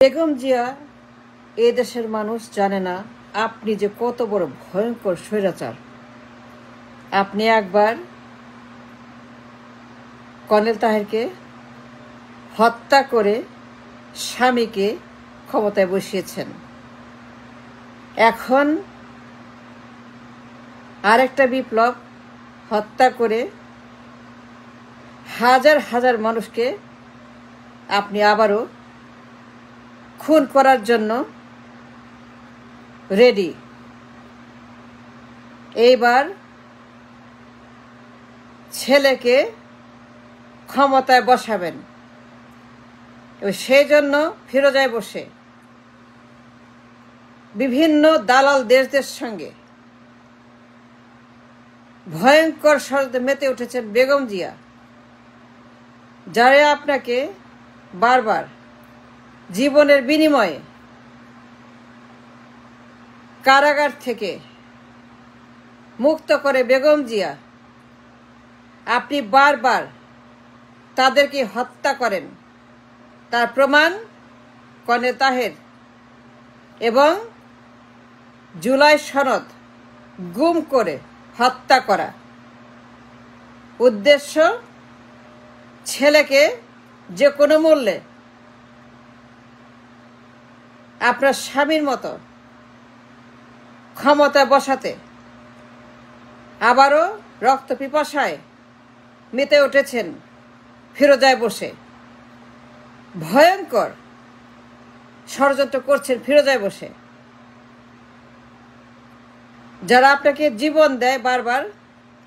বেগম জিয়া এই দেশের মানুষ জানে না আপনি যে কত বড় ভয়ঙ্কর স্বৈরাচার। আপনি একবার কর্নেল তাহেরকে হত্যা করে স্বামীকে ক্ষমতায় বসিয়েছেন। এখন আরেকটা বিপ্লব হত্যা করে হাজার হাজার মানুষকে আপনি আবারও খুন করার জন্য রেডি। এইবার ছেলেকে ক্ষমতায় বসাবেন এবং সেই জন্য ফিরোজায় বসে বিভিন্ন দালাল দেশদের সঙ্গে ভয়ঙ্কর ষড়যন্ত্রে মেতে উঠেছেন বেগম জিয়া, যারা আপনাকে বারবার জীবনের বিনিময়ে কারাগার থেকে মুক্ত করে বেগম জিয়া আপনি বারবার তাদেরকে হত্যা করেন। তার প্রমাণ কর্নেল তাহের এবং জুলাই সনদ গুম করে হত্যা করা। উদ্দেশ্য ছেলেকে যে কোনো মূল্যে আপনার স্বামীর মতো ক্ষমতায় বসাতে। আবারও রক্ত পিপাসায় মেতে উঠেছেন ফিরোজায় বসে, ভয়ঙ্কর ষড়যন্ত্র করছেন ফিরোজায় বসে। যারা আপনাকে জীবন দেয় বারবার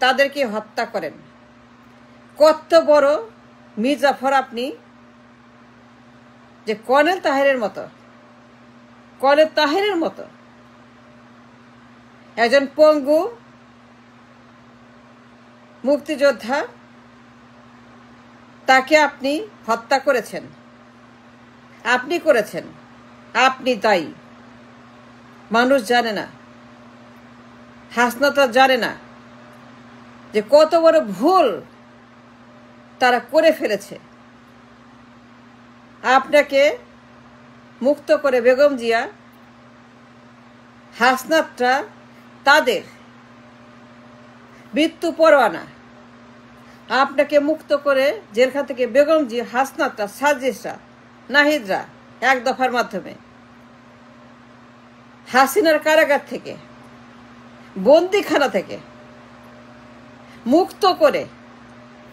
তাদেরকে হত্যা করেন। কত বড় মির্জাফর আপনি, যে কর্নেল তাহেরের মতো একজন পঙ্গু মুক্তিযোদ্ধা, তাকে আপনি হত্যা করেছেন। আপনি করেছেন, আপনি দায়ী। মানুষ জানে না, হাসনাত জানে না যে কত বড় ভুল তারা করে ফেলেছে। আপনাকে মুক্ত করে বেগম জিয়া, হাসনাতরা তাদের মৃত্যু পরোয়ানা। আপনাকে মুক্ত করে জেলখানা থেকে বেগম জিয়া, হাসনাতরা, সাজিদরা, নাহিদরা এক দফার মাধ্যমে হাসিনার কারাগার থেকে, বন্দিখানা থেকে মুক্ত করে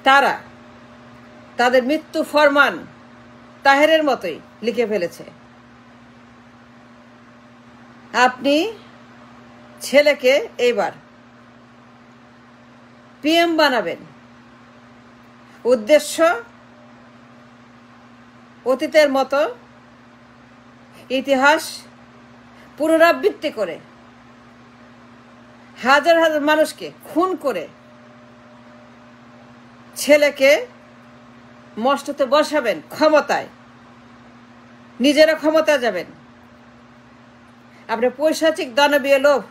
তারা তাদের মৃত্যু ফরমান তাহেরের মতোই লিখে ফেলেছে। আপনি ছেলেকে এইবার পিএম বানাবেন। উদ্দেশ্য অতীতের মতো ইতিহাস পুনরাবৃত্তি করে হাজার হাজার মানুষকে খুন করে ছেলেকে মস্ততে বসাবেন ক্ষমতায়, নিজেরা ক্ষমতায় যাবেন। আপনার পৈশাচিক দানবীয় লোভ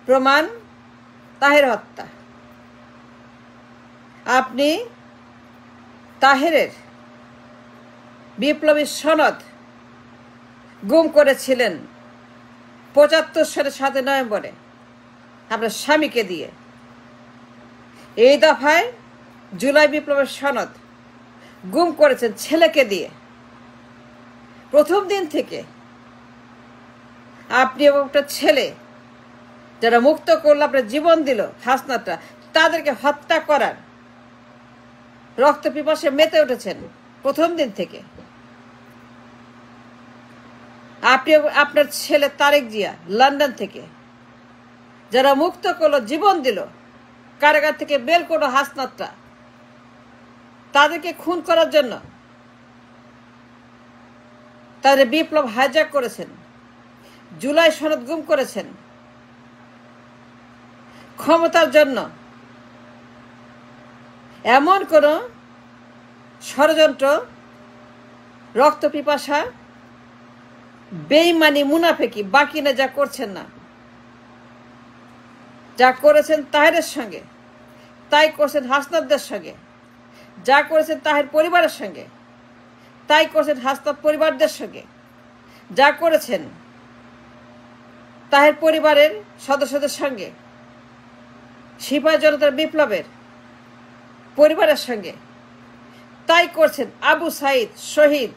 প্রমাণ তাহের হত্যা। আপনি তাহেরের বিপ্লবী সনদ গুম করেছিলেন ৭৫ সালের ৭ নভেম্বরে আপনার স্বামীকে দিয়ে। এই দফায় জুলাই বিপ্লবের সনদ গুম করেছেন ছেলেকে দিয়ে। প্রথম দিন থেকে আপনি এবং একটা ছেলে যারা মুক্ত করলো, আপনার জীবন দিল হাসনাতরা, তাদেরকে হত্যা করার রক্ত পিপাসায় মেতে উঠেছেন প্রথম দিন থেকে। আপনি আপনার ছেলে তারেক জিয়া লন্ডন থেকে যারা মুক্ত করলো, জীবন দিল, কারাগার থেকে বের করলো হাসনাতরা, তাদেরকে খুন করার জন্য তাদের বিপ্লব হাইজ্যাক করেছেন, জুলাই সনদ গুম করেছেন ক্ষমতার জন্য। এমন কোন ষড়যন্ত্র, রক্ত পিপাসা, বেঈমানি, মুনাফেকি বাকি না যা করছেন না। যা করেছেন তাহেরের সঙ্গে, তাই করছেন হাসনাতদের সঙ্গে। যা করেছেন তাহের পরিবারের সঙ্গে, তাই করছেন হাসনাত পরিবারদের সঙ্গে, যা করেছেন তাহের পরিবারের সদস্যদের সঙ্গে, সিপাহী জনতার বিপ্লবের পরিবারের সঙ্গে, তাই করছেন আবু সাইদ শহীদ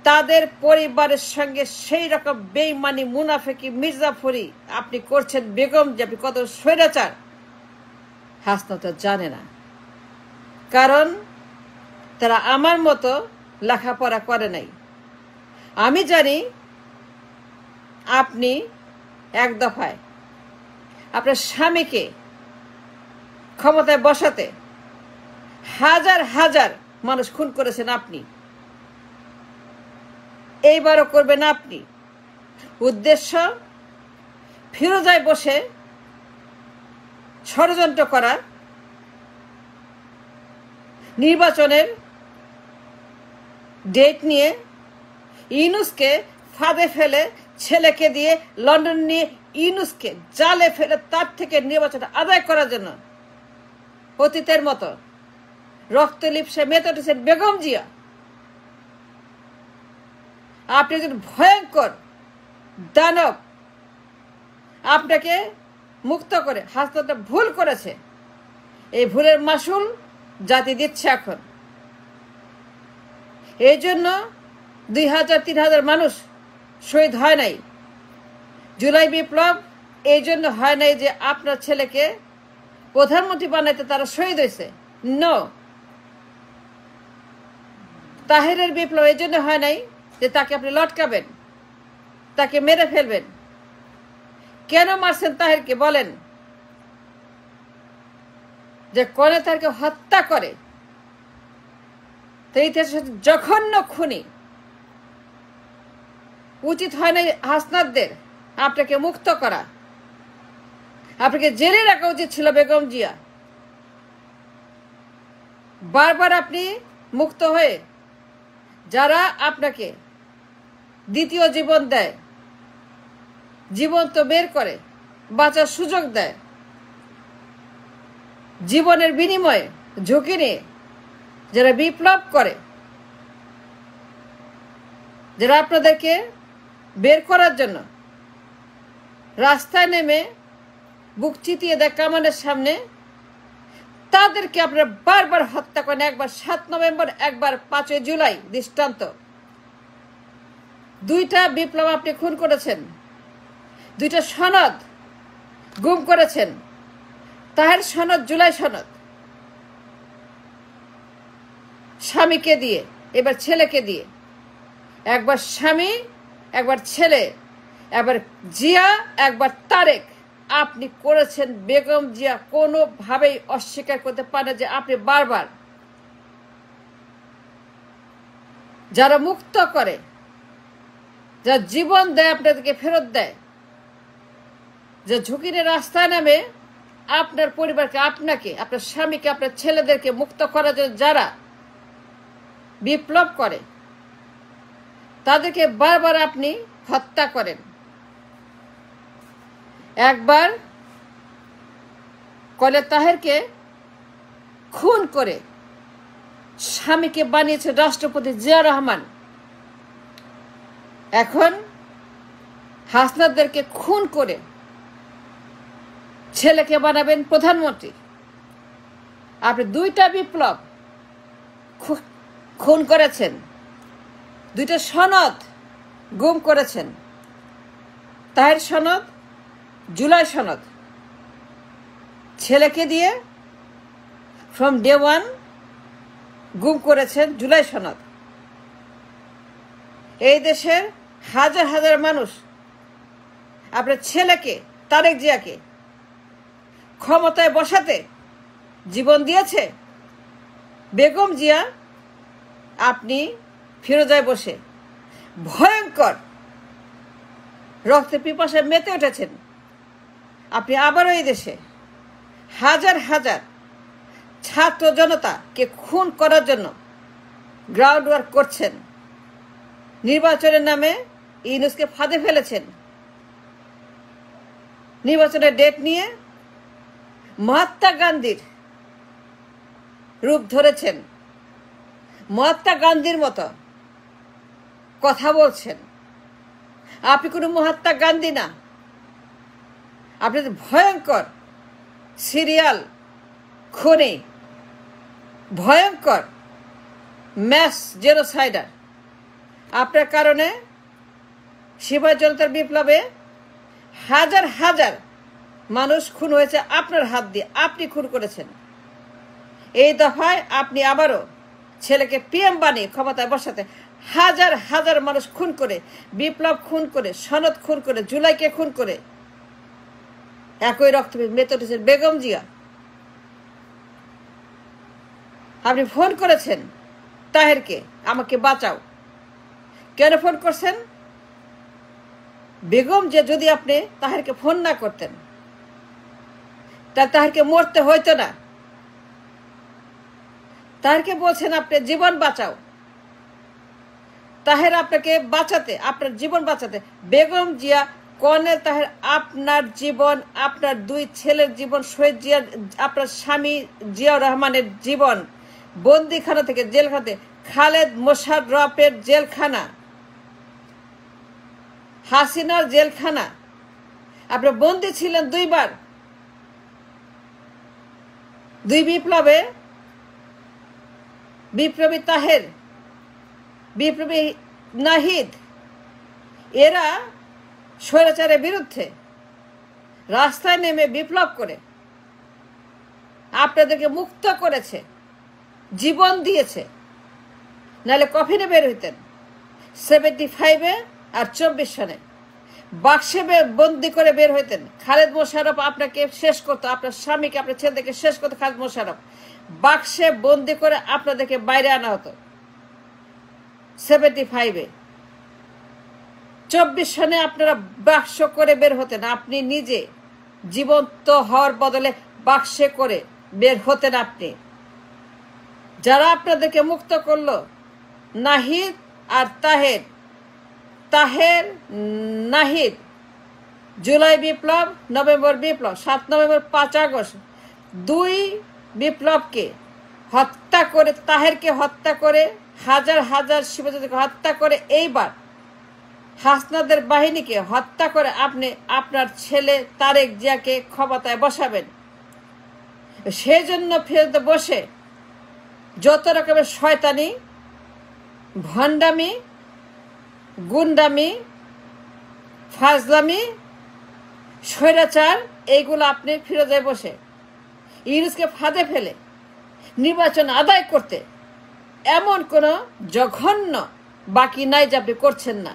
তাদের পরিবারের সঙ্গে সেই রকম বেঈমানি মুনাফেকি মির্জাফরি আপনি করছেন। বেগম যে আপনি কত স্বৈরাচার হাসনাত জানে না, কারণ তারা আমার মতো লেখাপড়া করে নাই। আমি জানি আপনি এক দফায় আপনার স্বামীকে ক্ষমতায় বসাতে হাজার হাজার মানুষ খুন করেছেন, আপনি এইবারও করবেন। আপনি উদ্দেশ্য ফিরোজায় বসে ষড়যন্ত্র করা, নির্বাচনের ডেট নিয়ে ইউনূসকে ফাঁদে ফেলে, ছেলেকে দিয়ে লন্ডন নিয়ে ইউনূসকে জালে ফেলে তার থেকে নির্বাচন আদায় করার জন্য অতীতের মতো রক্ত লিপসে মেতে উঠেছেন বেগম জিয়া। আপনি একজন ভয়ঙ্কর দানব, আপনাকে মুক্ত করে হাসনাত ভুল করেছে, এই ভুলের মাসুল জাতি দিচ্ছে এখন। এই জন্য 2000-3000 মানুষ শহীদ হয় নাই। জুলাই বিপ্লব এই জন্য হয় নাই যে আপনার ছেলেকে প্রধানমন্ত্রী বানাইতে তারা শহীদ হয়েছে। নো, তাহেরের বিপ্লব এই জন্য হয় নাই যে তাকে আপনি লটকাবেন, তাকে মেরে ফেলবেন। কেন মারছেন তাহেরকে বলেন? যে কনে তাকে হত্যা করে, ইতিহাসের জঘন্য খুনি। উচিত হয় না হাসনাতদের আপনাকে মুক্ত করা, আপনাকে জেলে রাখা উচিত ছিল বেগম জিয়া। বারবার আপনি মুক্ত হয়ে যারা আপনাকে দ্বিতীয় জীবন দেয়, জীবন তো বের করে বাঁচার সুযোগ দেয়, জীবনের বিনিময়ে ঝুঁকি নিয়ে যারা বিপ্লব করে, যারা আপনাদেরকে বের করার জন্য রাস্তায় নেমে বুক চিতিয়ে দেয় কামানের সামনে, তাদেরকে আপনারা বারবার হত্যা করেন। একবার 7 নভেম্বর, একবার 5 জুলাই দৃষ্টান্ত। 2টা বিপ্লব আপনি খুন করেছেন, 2টা সনদ গুম করেছেন। তাহের সনদ, জুলাই সনদ, স্বামীকে দিয়ে, এবার ছেলেকে দিয়ে। একবার স্বামী, একবার ছেলে, একবার জিয়া, একবার তারেক। আপনি করেছেন। বেগম জিয়া কোনোভাবেই অস্বীকার করতে পারে যে আপনি বারবার যারা মুক্ত করে, যারা জীবন দেয় আপনাদেরকে ফেরত দেয়, যে ঝুঁকির রাস্তায় নামে আপনার পরিবারকে, আপনাকে, আপনার স্বামীকে, আপনার ছেলেদেরকে মুক্ত করার জন্য যারা বিপ্লব করে, তাদেরকে বারবার আপনি হত্যা করেন। একবার কলে তাহেরকে খুন করে স্বামীকে বানিয়েছে রাষ্ট্রপতি জিয়া রহমান। এখন হাসনাতদেরকে খুন করে ছেলেকে বানাবেন প্রধানমন্ত্রী। আপনি 2টা বিপ্লব খুন করেছেন, 2টা সনদ গুম করেছেন। তাহের সনদ, জুলাই সনদ, ছেলেকে দিয়ে ফ্রম ডে 1 গুম করেছেন জুলাই সনদ। এই দেশের হাজার হাজার মানুষ আপনার ছেলেকে, তারেক জিয়াকে ক্ষমতায় বসাতে জীবন দিয়েছে। বেগম জিয়া আপনি ফিরোজায় বসে ভয়ঙ্কর রক্তে পিপাসায় মেতে উঠেছেন। আপনি আবারও এই দেশে হাজার হাজার ছাত্র জনতাকে খুন করার জন্য গ্রাউন্ড ওয়ার্ক করছেন। নির্বাচনের নামে ইউনূসকে ফাঁদে ফেলেছেন। নির্বাচনের ডেট নিয়ে মহাত্মা গান্ধীর রূপ ধরেছেন। মহাত্মা গান্ধীর মতো কথা বলছেন। আপনি কোনো মহাত্মা গান্ধী না, আপনি ভয়ঙ্কর সিরিয়াল খুনি, ভয়ঙ্কর ম্যাস জেনোসাইডার। আপনার কারণে সিপাহী জনতার বিপ্লবে হাজার হাজার মানুষ খুন হয়েছে আপনার হাত দিয়ে, আপনি খুন করেছেন। এই দফায় আপনি আবারও ছেলেকে পিএম বানিয়ে ক্ষমতায় বসাতে হাজার হাজার মানুষ খুন করে, বিপ্লব খুন করে, সনদ খুন করে, জুলাইকে খুন করে একই রক্তবীজ মৃত উঠেছেন বেগম জিয়া। আপনি ফোন করেছেন তাহেরকে, আমাকে বাঁচাও। কেন ফোন করছেন? বেগম যে যদি আপনি তাহেরকে ফোন না করতেন তাহেরকে মরতে হইতো না। তাহেরকে বলছেন আপনি জীবন বাঁচাও, তাহের আপনাকে বাঁচাতে, আপনার জীবন বাঁচাতে। বেগম জিয়া কর্নেল তাহের আপনার জীবন, আপনার দুই ছেলের জীবন, শহীদ জিয়া, আপনার স্বামী জিয়াউর রহমানের জীবন, বন্দিখানা থেকে জেলখানাতে, খালেদ মোশাররফের জেলখানা, হাসিনার জেলখানা, আপনি বন্দী ছিলেন দুইবার। দুই বিপ্লবে বিপ্লবী তাহের, বিপ্লবী নাহিদ, এরা স্বৈরাচারের বিরুদ্ধে রাস্তায় নেমে বিপ্লব করে আপনাদেরকে মুক্ত করেছে, জীবন দিয়েছে। নাহলে কফিনে বের হইতেন 75-এ আর 24 সনে বাক্সে বন্দি করে বের হইতেন। খালেদ মোশাররফ আপনাকে শেষ করতো, আপনার স্বামীকে, আপনার ছেলেকে শেষ করতো খালেদ মোশাররফ। বাক্সে বন্দি করে আপনাদেরকে বাইরে আনা হতো 75-এ। 24 সনে আপনারা বাক্স করে বের হতেন। আপনি নিজে জীবন্ত হওয়ার বদলে বাক্সে করে বের হতেন আপনি। যারা আপনাদেরকে মুক্ত করলো নাহিদ আর তাহের, তাহের নাহিদ, জুলাই বিপ্লব, নভেম্বর বিপ্লব, 7 নভেম্বর, 5 আগস্ট, দুই বিপ্লবকে হত্যা করে, তাহেরকে হত্যা করে, হাজার হাজার শিবজাতিকে হত্যা করে, এইবার হাসনাদের বাহিনীকে হত্যা করে আপনি আপনার ছেলে তারেক জিয়াকে ক্ষমতায় বসাবেন। সেই জন্য ফেরত বসে যত রকমের শয়তানি, ভণ্ডামি, গুন্ডামি, ফাজলামি, স্বৈরাচার, এইগুলো আপনি ফিরোজে বসে ইউনুসকে ফাঁদে ফেলে নির্বাচন আদায় করতে এমন কোনো জঘন্য বাকি নাই যে আপনি করছেন না।